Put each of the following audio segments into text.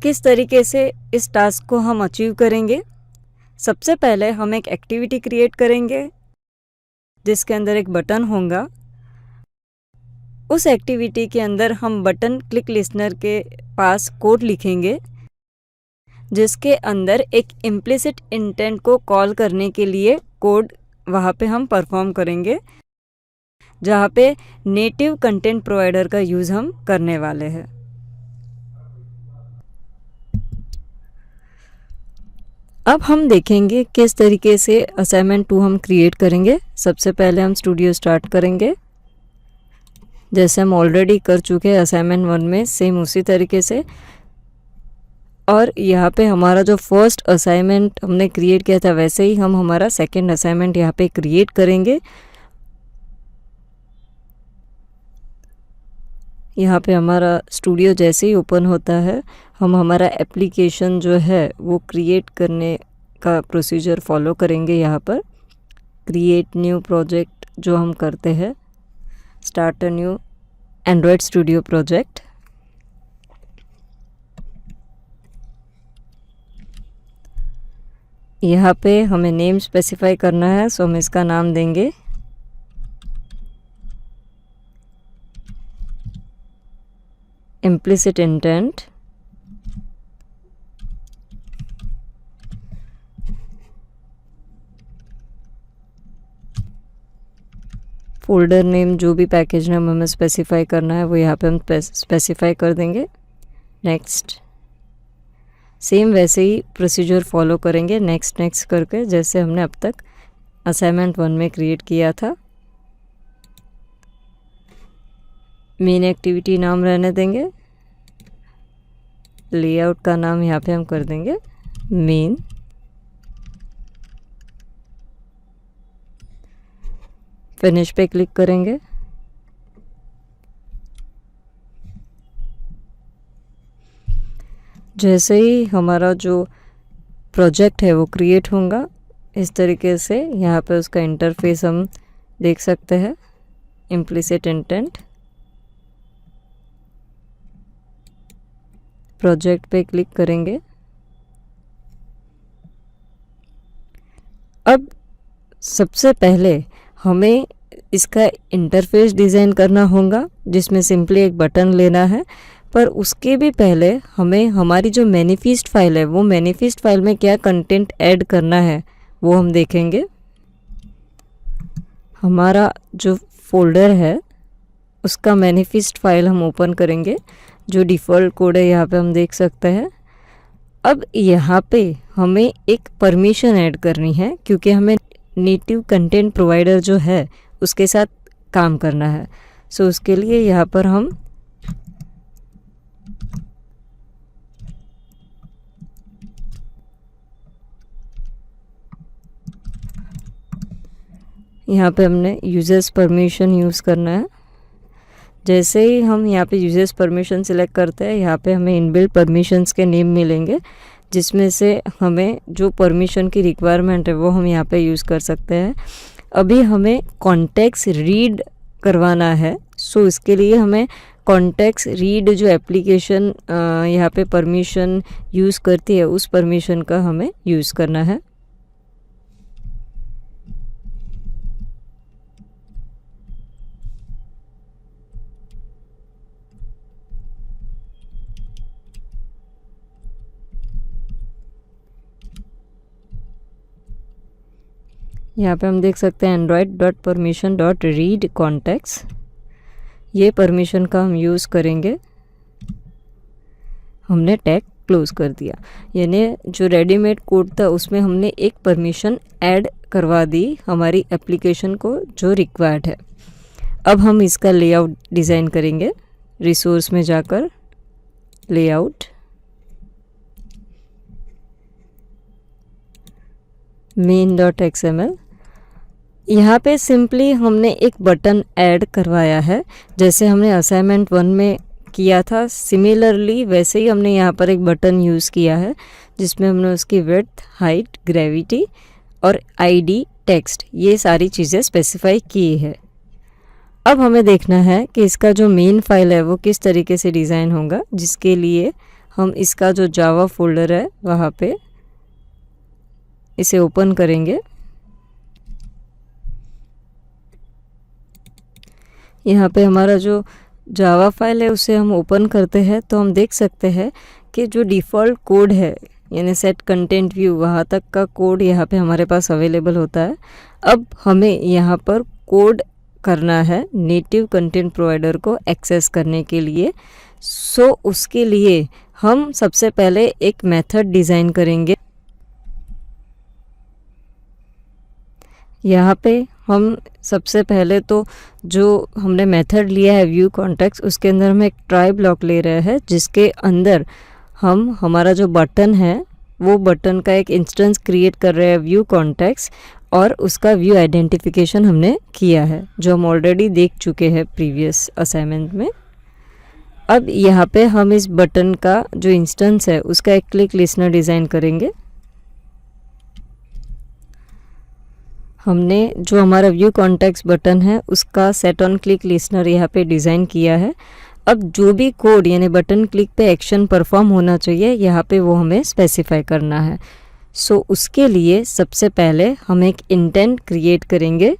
किस तरीके से इस टास्क को हम अचीव करेंगे। सबसे पहले हम एक एक्टिविटी क्रिएट करेंगे जिसके अंदर एक बटन होगा। उस एक्टिविटी के अंदर हम बटन क्लिक लिसनर के पास कोड लिखेंगे जिसके अंदर एक इम्प्लिसिट इंटेंट को कॉल करने के लिए कोड वहाँ पे हम परफॉर्म करेंगे, जहाँ पे नेटिव कंटेंट प्रोवाइडर का यूज़ हम करने वाले हैं। अब हम देखेंगे किस तरीके से असाइनमेंट 2 हम क्रिएट करेंगे। सबसे पहले हम स्टूडियो स्टार्ट करेंगे, जैसे हम ऑलरेडी कर चुके हैं असाइनमेंट 1 में, सेम उसी तरीके से। और यहाँ पे हमारा जो फर्स्ट असाइनमेंट हमने क्रिएट किया था वैसे ही हम हमारा सेकंड असाइनमेंट यहाँ पे क्रिएट करेंगे। यहाँ पे हमारा स्टूडियो जैसे ही ओपन होता है हम हमारा एप्लीकेशन जो है वो क्रिएट करने का प्रोसीजर फॉलो करेंगे। यहाँ पर क्रिएट न्यू प्रोजेक्ट जो हम करते हैं, start a new Android studio project. यहाँ पे हमें नेम स्पेसिफाई करना है, सो हम इसका नाम देंगे implicit intent। फोल्डर नेम जो भी पैकेज नेम हमें स्पेसिफाई करना है वो यहाँ पे हम स्पेसिफाई कर देंगे। नेक्स्ट, सेम वैसे ही प्रोसीजर फॉलो करेंगे नेक्स्ट नेक्स्ट करके, जैसे हमने अब तक असाइनमेंट 1 में क्रिएट किया था। मेन एक्टिविटी नाम रहने देंगे, लेआउट का नाम यहाँ पे हम कर देंगे मेन। फिनिश पे क्लिक करेंगे। जैसे ही हमारा जो प्रोजेक्ट है वो क्रिएट होगा, इस तरीके से यहाँ पे उसका इंटरफेस हम देख सकते हैं, इम्प्लिसिट इंटेंट। प्रोजेक्ट पे क्लिक करेंगे। अब सबसे पहले हमें इसका इंटरफेस डिज़ाइन करना होगा, जिसमें सिंपली एक बटन लेना है। पर उसके भी पहले हमें हमारी जो मैनिफेस्ट फाइल है वो मैनिफेस्ट फाइल में क्या कंटेंट ऐड करना है वो हम देखेंगे। हमारा जो फोल्डर है उसका मैनिफेस्ट फाइल हम ओपन करेंगे, जो डिफ़ॉल्ट कोड है यहाँ पे हम देख सकते हैं। अब यहाँ पे हमें एक परमिशन ऐड करनी है, क्योंकि हमें नेटिव कंटेंट प्रोवाइडर जो है उसके साथ काम करना है। सो उसके लिए यहाँ पर हम यहाँ पे हमने यूजर्स परमिशन यूज़ करना है। जैसे ही हम यहाँ पे यूजर्स परमिशन सिलेक्ट करते हैं, यहाँ पे हमें इनबिल्ट परमिशंस के नेम मिलेंगे, जिसमें से हमें जो परमिशन की रिक्वायरमेंट है वो हम यहाँ पे यूज़ कर सकते हैं। अभी हमें कॉन्टेक्स्ट रीड करवाना है, सो इसके लिए हमें कॉन्टेक्स्ट रीड जो एप्लीकेशन यहाँ पे परमिशन यूज़ करती है उस परमिशन का हमें यूज़ करना है। यहाँ पे हम देख सकते हैं android.permission.read कॉन्टेक्ट्स, ये परमिशन का हम यूज़ करेंगे। हमने टैग क्लोज कर दिया, यानी जो रेडीमेड कोड था उसमें हमने एक परमिशन ऐड करवा दी हमारी एप्लीकेशन को जो रिक्वायर्ड है। अब हम इसका लेआउट डिज़ाइन करेंगे। रिसोर्स में जाकर लेआउट, main.xml, यहाँ पे सिंपली हमने एक बटन ऐड करवाया है, जैसे हमने असाइनमेंट 1 में किया था सिमिलरली वैसे ही हमने यहाँ पर एक बटन यूज़ किया है, जिसमें हमने उसकी विड्थ, हाइट, ग्रेविटी और आईडी, टेक्स्ट, ये सारी चीज़ें स्पेसिफाई की है। अब हमें देखना है कि इसका जो मेन फाइल है वो किस तरीके से डिज़ाइन होगा, जिसके लिए हम इसका जो जावा फोल्डर है वहाँ पे इसे ओपन करेंगे। यहाँ पे हमारा जो जावा फाइल है उसे हम ओपन करते हैं तो हम देख सकते हैं कि जो डिफ़ॉल्ट कोड है यानी सेट कंटेंट व्यू वहाँ तक का कोड यहाँ पे हमारे पास अवेलेबल होता है। अब हमें यहाँ पर कोड करना है नेटिव कंटेंट प्रोवाइडर को एक्सेस करने के लिए। सो उसके लिए हम सबसे पहले एक मेथड डिज़ाइन करेंगे। यहाँ पे हम सबसे पहले तो जो हमने मेथड लिया है व्यू कॉन्टेक्स्ट, उसके अंदर हम एक ट्राई ब्लॉक ले रहे हैं जिसके अंदर हम हमारा जो बटन है वो बटन का एक इंस्टेंस क्रिएट कर रहे हैं व्यू कॉन्टेक्स्ट, और उसका व्यू आइडेंटिफिकेशन हमने किया है जो हम ऑलरेडी देख चुके हैं प्रीवियस असाइनमेंट में। अब यहाँ पे हम इस बटन का जो इंस्टेंस है उसका एक क्लिक लिसनर डिज़ाइन करेंगे। हमने जो हमारा व्यू कॉन्टेक्स्ट बटन है उसका सेट ऑन क्लिक लिसनर यहाँ पे डिज़ाइन किया है। अब जो भी कोड यानी बटन क्लिक पे एक्शन परफॉर्म होना चाहिए यहाँ पे वो हमें स्पेसिफाई करना है। सो उसके लिए सबसे पहले हम एक इंटेंट क्रिएट करेंगे।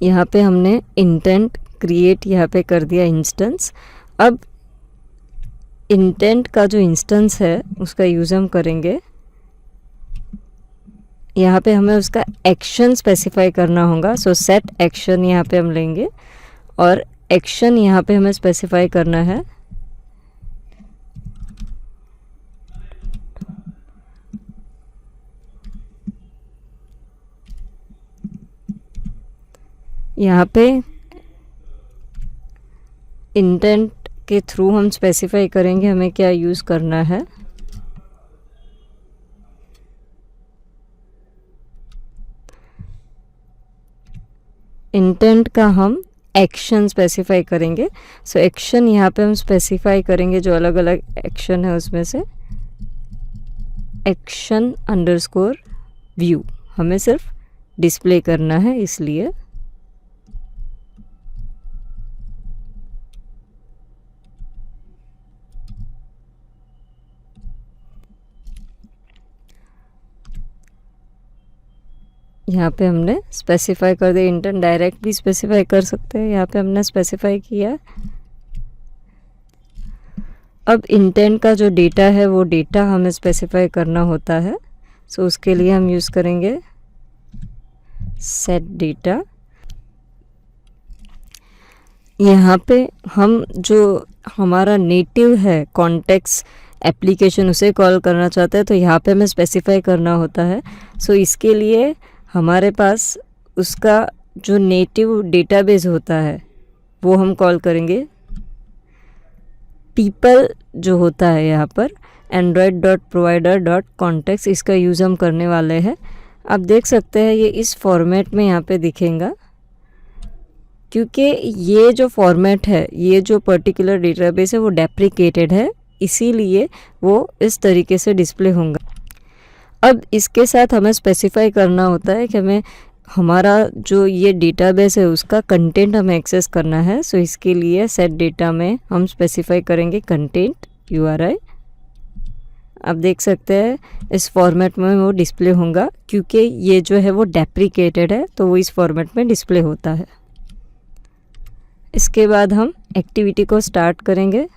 यहाँ पे हमने इंटेंट क्रिएट यहाँ पे कर दिया इंस्टेंस। अब इंटेंट का जो इंस्टेंस है उसका यूज़ हम करेंगे। यहाँ पे हमें उसका एक्शन स्पेसिफाई करना होगा। सो सेट एक्शन यहाँ पे हम लेंगे और एक्शन यहाँ पे हमें स्पेसिफाई करना है यहाँ पे इंटेंट के थ्रू हम स्पेसिफाई करेंगे हमें क्या यूज़ करना है। इंटेंट का हम एक्शन स्पेसिफाई करेंगे। सो एक्शन यहाँ पे हम स्पेसिफाई करेंगे जो अलग अलग एक्शन है उसमें से एक्शन अंडरस्कोर व्यू हमें सिर्फ डिस्प्ले करना है, इसलिए यहाँ पे हमने स्पेसिफाई कर दिया। इंटेंट डायरेक्ट भी स्पेसिफाई कर सकते हैं, यहाँ पे हमने स्पेसिफाई किया। अब इंटेंट का जो डेटा है वो डेटा हमें स्पेसिफाई करना होता है। सो उसके लिए हम यूज़ करेंगे सेट डेटा। यहाँ पे हम जो हमारा नेटिव है कॉन्टेक्स्ट एप्लीकेशन उसे कॉल करना चाहते हैं तो यहाँ पे हमें स्पेसिफाई करना होता है। सो इसके लिए हमारे पास उसका जो नेटिव डेटाबेस होता है वो हम कॉल करेंगे। पीपल जो होता है यहाँ पर android.provider.context इसका यूज़ हम करने वाले हैं। आप देख सकते हैं ये इस फॉर्मेट में यहाँ पे दिखेगा, क्योंकि ये जो फॉर्मेट है ये जो पर्टिकुलर डेटाबेस है वो डेप्रिकेटेड है, इसीलिए वो इस तरीके से डिस्प्ले होगा। अब इसके साथ हमें स्पेसिफाई करना होता है कि हमें हमारा जो ये डेटाबेस है उसका कंटेंट हमें एक्सेस करना है। सो इसके लिए सेट डेटा में हम स्पेसिफाई करेंगे कंटेंट URI। आप देख सकते हैं इस फॉर्मेट में वो डिस्प्ले होगा, क्योंकि ये जो है वो डेप्रिकेटेड है तो वो इस फॉर्मेट में डिस्प्ले होता है। इसके बाद हम एक्टिविटी को स्टार्ट करेंगे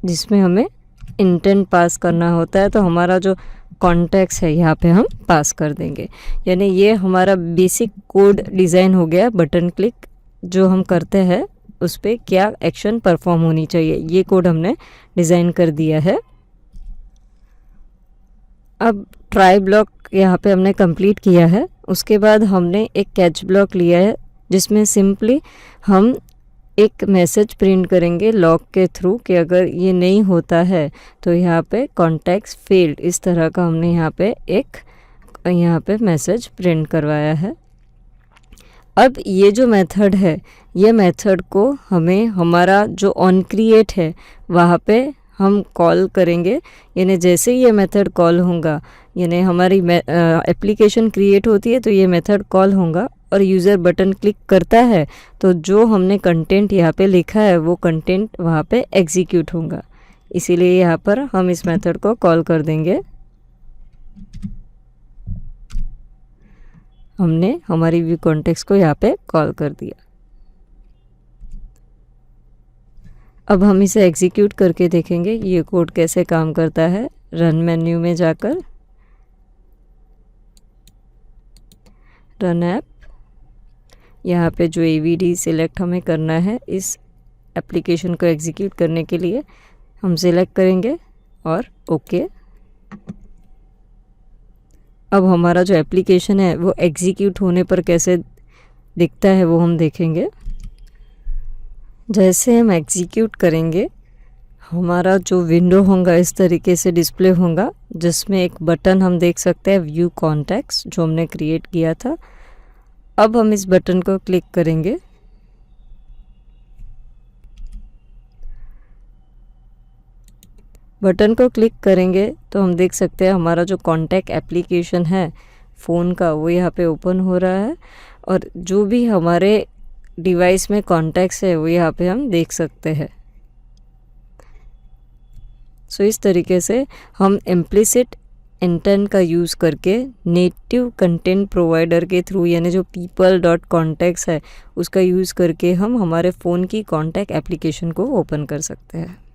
जिसमें हमें इंटेंट पास करना होता है। तो हमारा जो कॉन्टेक्स्ट है यहाँ पे हम पास कर देंगे, यानी ये हमारा बेसिक कोड डिज़ाइन हो गया। बटन क्लिक जो हम करते हैं उस पर क्या एक्शन परफॉर्म होनी चाहिए, ये कोड हमने डिज़ाइन कर दिया है। अब ट्राई ब्लॉक यहाँ पे हमने कंप्लीट किया है। उसके बाद हमने एक कैच ब्लॉक लिया है जिसमें सिंपली हम एक मैसेज प्रिंट करेंगे लॉग के थ्रू कि अगर ये नहीं होता है तो यहाँ पे कॉन्टैक्ट्स फेल्ड, इस तरह का हमने यहाँ पे मैसेज प्रिंट करवाया है। अब ये जो मेथड है, ये मेथड को हमें हमारा जो ऑन क्रिएट है वहाँ पे हम कॉल करेंगे। यानी जैसे ही ये मेथड कॉल होगा, यानी हमारी एप्लीकेशन क्रिएट होती है तो ये मेथड कॉल होगा और यूज़र बटन क्लिक करता है तो जो हमने कंटेंट यहाँ पे लिखा है वो कंटेंट वहाँ पे एग्जीक्यूट होगा। इसीलिए यहाँ पर हम इस मेथड को कॉल कर देंगे। हमने हमारी व्यू कॉन्टेक्स्ट को यहाँ पे कॉल कर दिया। अब हम इसे एग्जीक्यूट करके देखेंगे ये कोड कैसे काम करता है। रन मेन्यू में जाकर रन ऐप, यहाँ पे जो AVD सिलेक्ट हमें करना है इस एप्लीकेशन को एग्जीक्यूट करने के लिए हम सिलेक्ट करेंगे और ओके। अब हमारा जो एप्लीकेशन है वो एग्जीक्यूट होने पर कैसे दिखता है वो हम देखेंगे। जैसे हम एग्जीक्यूट करेंगे हमारा जो विंडो होगा इस तरीके से डिस्प्ले होगा, जिसमें एक बटन हम देख सकते हैं व्यू कॉन्टैक्ट्स जो हमने क्रिएट किया था। अब हम इस बटन को क्लिक करेंगे। बटन को क्लिक करेंगे तो हम देख सकते हैं हमारा जो कॉन्टैक्ट एप्लीकेशन है फ़ोन का वो यहाँ पे ओपन हो रहा है और जो भी हमारे डिवाइस में कॉन्टैक्ट्स है वो यहाँ पे हम देख सकते हैं। सो इस तरीके से हम इम्प्लिसिट इंटेंट का यूज़ करके नेटिव कंटेंट प्रोवाइडर के थ्रू, यानी जो people.contacts है उसका यूज़ करके हम हमारे फ़ोन की कॉन्टैक्ट एप्लीकेशन को ओपन कर सकते हैं।